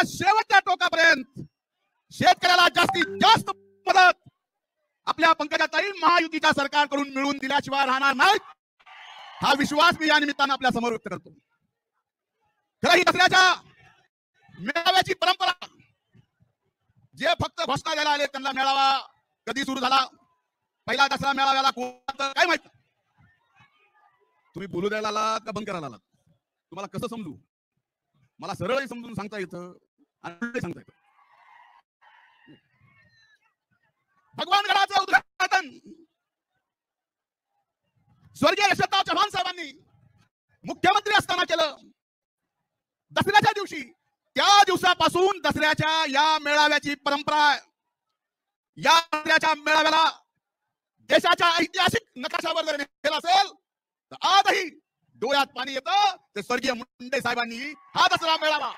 शेवटच्या टोकापर्यंत शेतकऱ्याला जास्तीत जास्त मदत आपल्या पंकजाताई महायुतीच्या सरकारकडून मिळवून दिल्याशिवाय राहणार नाही, हा विश्वास मी या निमित्तानं आपल्या समोर व्यक्त करतो. खरं ही दसऱ्याच्या मेळाव्याची परंपरा, जे फक्त घोषणा द्यायला आले त्यांना मेळावा कधी सुरू झाला, पहिला दसरा मेळाव्याला कोण काय माहित, तुम्ही बोलू द्यायला आलात का बंद करायला आलात, तुम्हाला कसं समजू, मला सरळही समजून सांगता येतं आणि सांगता येतं. भगवानगडाचं उद्घाटन स्वर्गीय यशवंतराव चव्हाण साहेबांनी मुख्यमंत्री असताना केलं. दसऱ्याच्या दिवशी, त्या दिवसापासून दसऱ्याच्या या मेळाव्याची परंपरा, या दसऱ्याच्या मेळाव्याला देशाच्या ऐतिहासिक नकाशावर जर नेलं असेल तर आजही डोळ्यात पाणी येतं. ते स्वर्गीय मुंडे साहेबांनी हा दसरा मेळावा